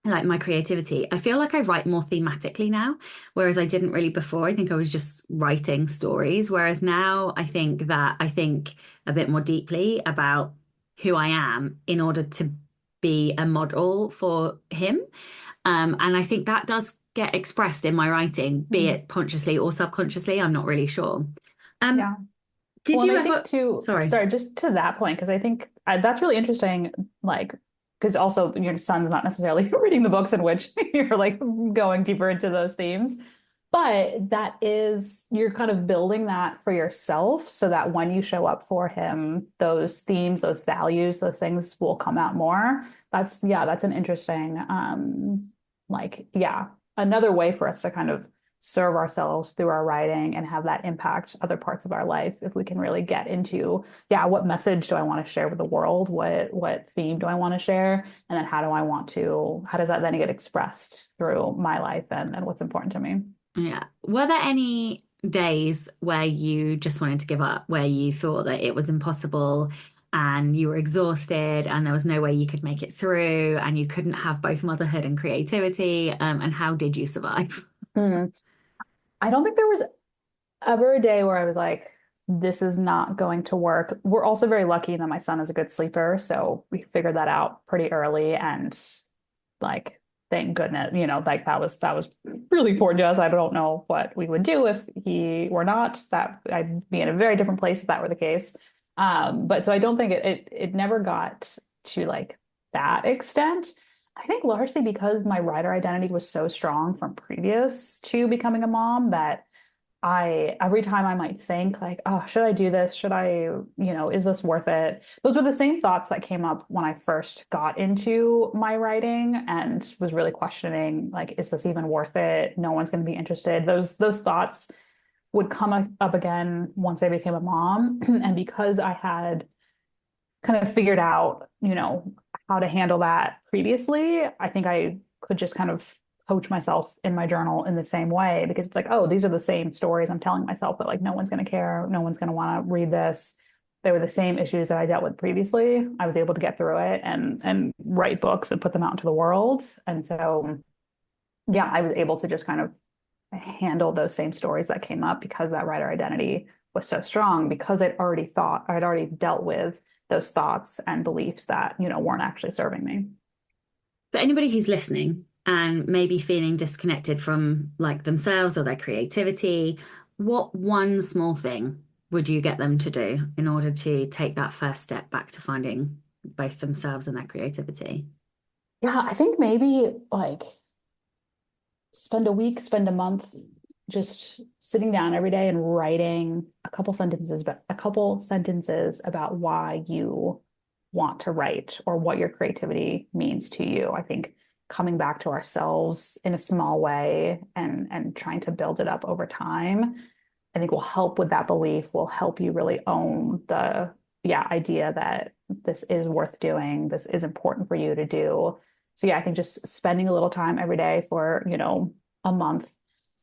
like my creativity, I feel like I write more thematically now, whereas I didn't really before. I think I was just writing stories, whereas now I think a bit more deeply about who I am in order to be a model for him. And I think that does get expressed in my writing, be mm, it consciously or subconsciously. I'm not really sure. Um, yeah. did Well, and you I think ever? too, Sorry. sorry, just to that point, because I think that's really interesting. Like, because also your son's not necessarily reading the books in which you're like going deeper into those themes, but you're kind of building that for yourself so that when you show up for him, those themes, those values, those things will come out more. Yeah, that's an interesting, like, yeah, another way for us to kind of serve ourselves through our writing and have that impact other parts of our life if we can really get into, yeah, what message do I want to share with the world? What theme do I want to share? And then how does that then get expressed through my life and what's important to me? Yeah. Were there any days where you just wanted to give up, where you thought that it was impossible and you were exhausted and there was no way you could make it through and you couldn't have both motherhood and creativity? And how did you survive? Hmm. I don't think there was ever a day where I was like, this is not going to work. We're also very lucky that my son is a good sleeper, so we figured that out pretty early and like thank goodness, like that was really important to us. I don't know what we would do if he were not. That I'd be in a very different place if that were the case. But so I don't think it never got to like that extent. I think largely because my writer identity was so strong from previous to becoming a mom that every time I might think like, oh, should I do this? Should I, is this worth it? Those were the same thoughts that came up when I first got into my writing and was really questioning, like, is this even worth it? No one's going to be interested. Those thoughts would come up again once I became a mom. And because I had kind of figured out, how to handle that previously, I think I could just kind of coach myself in my journal in the same way because it's like, oh, these are the same stories I'm telling myself that like no one's going to care, no one's going to want to read this. They were the same issues that I dealt with previously. I was able to get through it and write books and put them out into the world. And so, yeah, I was able to just kind of handle those same stories that came up because that writer identity was so strong because I'd already dealt with those thoughts and beliefs that, weren't actually serving me. For anybody who's listening and maybe feeling disconnected from like themselves or their creativity, what one small thing would you get them to do in order to take that first step back to finding both themselves and their creativity? Yeah, I think maybe like spend a week, spend a month just sitting down every day and writing a couple sentences about why you want to write or what your creativity means to you. I think coming back to ourselves in a small way and trying to build it up over time, I think will help with that belief, will help you really own the idea that this is worth doing, this is important for you to do. So yeah, I think just spending a little time every day for, a month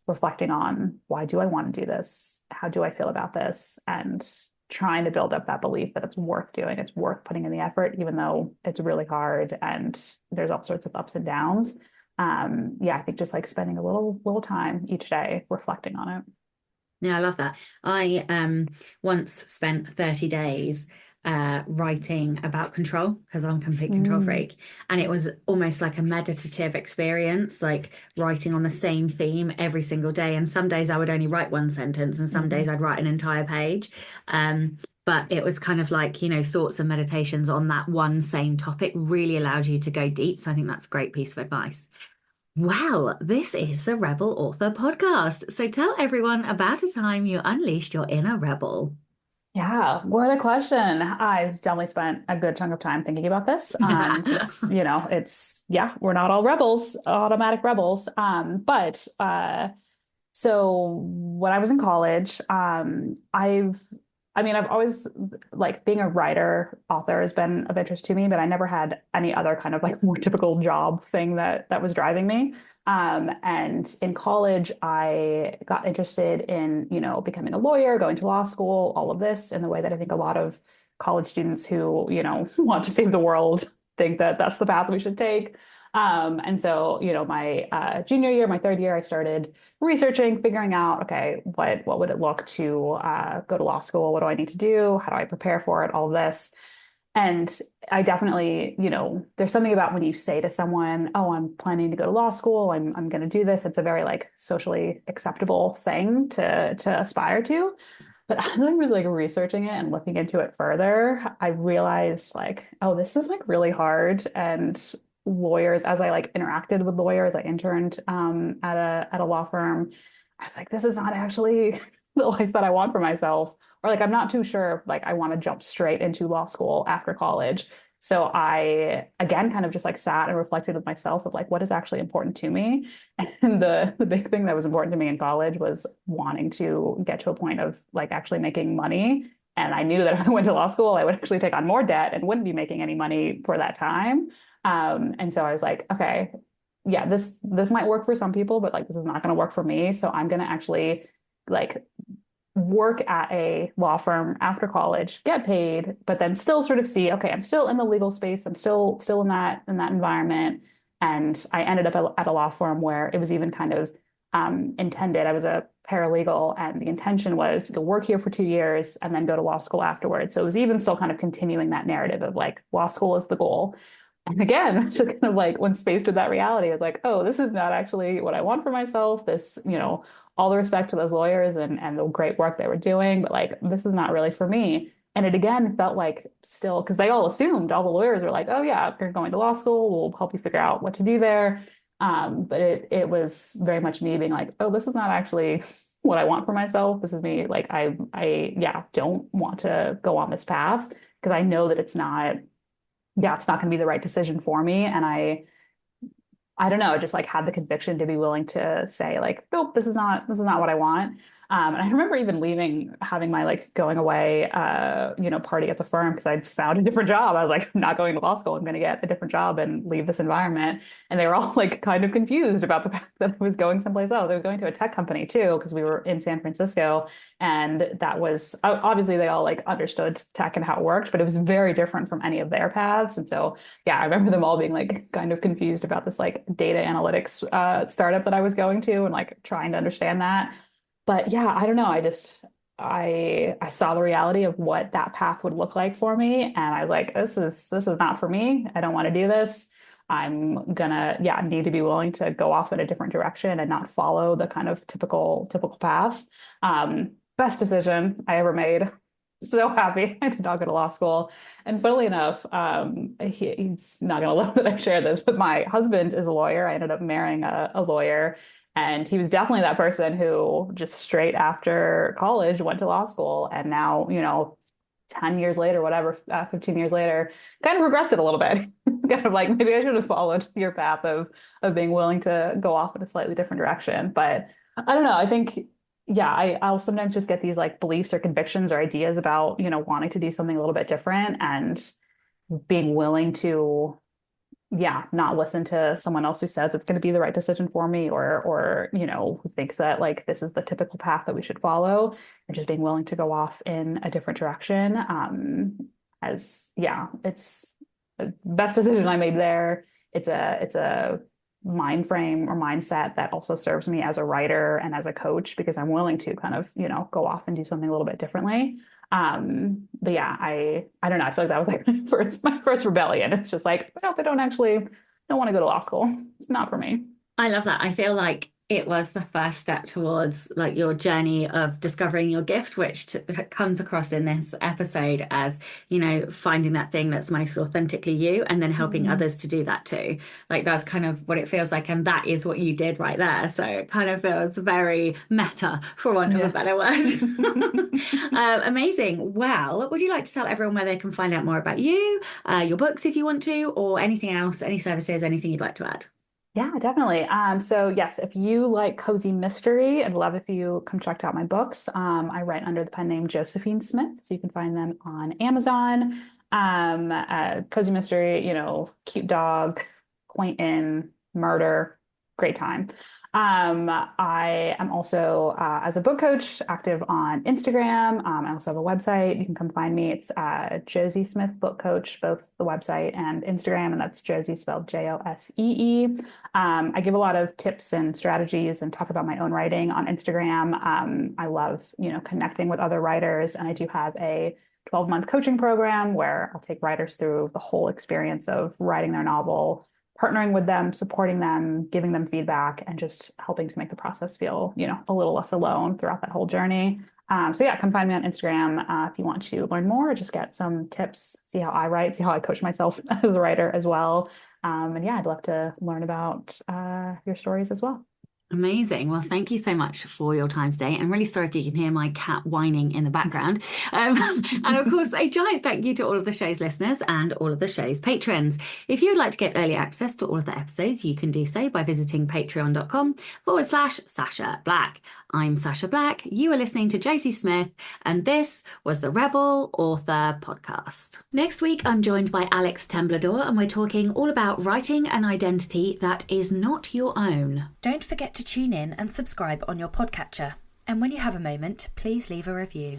reflecting on why do I want to do this? How do I feel about this? And trying to build up that belief that it's worth doing, it's worth putting in the effort, even though it's really hard and there's all sorts of ups and downs. Yeah, I think just like spending a little time each day reflecting on it. Yeah, I love that. I once spent 30 days writing about control because I'm a complete control freak. And it was almost like a meditative experience, like writing on the same theme every single day. And some days I would only write one sentence, and some days I'd write an entire page. But it was kind of like, thoughts and meditations on that one same topic really allowed you to go deep. So I think that's a great piece of advice. Well, this is the Rebel Author Podcast. So tell everyone about a time you unleashed your inner rebel. Yeah, what a question. I've definitely spent a good chunk of time thinking about this. Because, we're not all rebels, automatic rebels. So when I was in college, I've always like being a writer, author has been of interest to me, but I never had any other kind of like more typical job thing that was driving me. And in college, I got interested in, becoming a lawyer, going to law school, all of this in the way that I think a lot of college students who, want to save the world think that that's the path we should take. And so, my junior year, my third year, I started researching, figuring out, okay, what would it look to go to law school? What do I need to do? How do I prepare for it? All this. And I definitely, there's something about when you say to someone, oh, I'm planning to go to law school, I'm going to do this. It's a very like socially acceptable thing to aspire to. But as I was like researching it and looking into it further, I realized like, oh, this is like really hard. And lawyers, as I like interacted with lawyers, I interned at a law firm. I was like, this is not actually the life that I want for myself. Or like I'm not too sure if like I want to jump straight into law school after college. So I, again, kind of just like sat and reflected with myself of like, what is actually important to me? And the big thing that was important to me in college was wanting to get to a point of like actually making money. And I knew that if I went to law school, I would actually take on more debt and wouldn't be making any money for that time. And so I was like, okay, yeah, this might work for some people, but like this is not going to work for me. So I'm going to actually like work at a law firm after college, get paid, but then still sort of see, okay, I'm still in the legal space. I'm still in that environment. And I ended up at a law firm where it was even kind of intended. I was a paralegal, and the intention was to work here for 2 years and then go to law school afterwards. So it was even still kind of continuing that narrative of like law school is the goal. And again, it's just kind of like when faced with that reality, it's like, oh, this is not actually what I want for myself. This, all the respect to those lawyers and the great work they were doing, but like this is not really for me. And it again felt like still, because they all assumed, all the lawyers were like, oh yeah, you're going to law school, we'll help you figure out what to do there. But it was very much me being like, oh, this is not actually what I want for myself. This is me like I yeah, don't want to go on this path because I know that it's not going to be the right decision for me. And I don't know, just like had the conviction to be willing to say like, nope, this is not what I want. And I remember even leaving, having my like going away, party at the firm because I'd found a different job. I was like, I'm not going to law school. I'm going to get a different job and leave this environment. And they were all like kind of confused about the fact that I was going someplace else. I was going to a tech company too, because we were in San Francisco. And that was obviously they all like understood tech and how it worked, but it was very different from any of their paths. And so, yeah, I remember them all being like kind of confused about this like data analytics startup that I was going to and like trying to understand that. But yeah, I don't know. I saw the reality of what that path would look like for me, and I was like, this is not for me. I don't want to do this. I'm gonna, yeah, need to be willing to go off in a different direction and not follow the kind of typical path. Best decision I ever made. So happy I did not go to law school. And funnily enough, he's not gonna love that I share this, but my husband is a lawyer. I ended up marrying a lawyer. And he was definitely that person who just straight after college went to law school. And now, 10 years later, whatever, 15 years later, kind of regrets it a little bit. Kind of like maybe I should have followed your path of being willing to go off in a slightly different direction. But I don't know. I think, yeah, I'll sometimes just get these like beliefs or convictions or ideas about, wanting to do something a little bit different and being willing to yeah, not listen to someone else who says it's going to be the right decision for me or who thinks that like this is the typical path that we should follow and just being willing to go off in a different direction. As yeah, it's the best decision I made there. It's a mind frame or mindset that also serves me as a writer and as a coach because I'm willing to kind of, go off and do something a little bit differently. But yeah, I don't know. I feel like that was like my first rebellion. It's just like, nope, I don't want to go to law school. It's not for me. I love that. I feel like it was the first step towards like your journey of discovering your gift, which comes across in this episode as, finding that thing that's most authentically you and then helping others to do that too. Like that's kind of what it feels like. And that is what you did right there. So it kind of feels very meta, for want of a better word. Amazing. Well, would you like to tell everyone where they can find out more about you, your books if you want to, or anything else, any services, anything you'd like to add? Yeah, definitely. So yes, if you like cozy mystery, I'd love if you come check out my books. I write under the pen name Josephine Smith, so you can find them on Amazon. Cozy mystery, cute dog, quaint inn, murder, great time. I am also, as a book coach, active on Instagram. I also have a website. You can come find me. It's Josee Smith Book Coach, both the website and Instagram, and that's Josee spelled Josee. I give a lot of tips and strategies and talk about my own writing on Instagram. I love, connecting with other writers, and I do have a 12-month coaching program where I'll take writers through the whole experience of writing their novel, partnering with them, supporting them, giving them feedback, and just helping to make the process feel, a little less alone throughout that whole journey. So yeah, come find me on Instagram if you want to learn more, or just get some tips, see how I write, see how I coach myself as a writer as well. And yeah, I'd love to learn about your stories as well. Amazing. Well, thank you so much for your time today. I'm really sorry if you can hear my cat whining in the background. And of course, a giant thank you to all of the show's listeners and all of the show's patrons. If you would like to get early access to all of the episodes, you can do so by visiting patreon.com/Sasha Black. I'm Sasha Black. You are listening to Josee Smith, and this was the Rebel Author Podcast. Next week, I'm joined by Alex Temblador, and we're talking all about writing an identity that is not your own. Don't forget to tune in and subscribe on your podcatcher. And when you have a moment, please leave a review.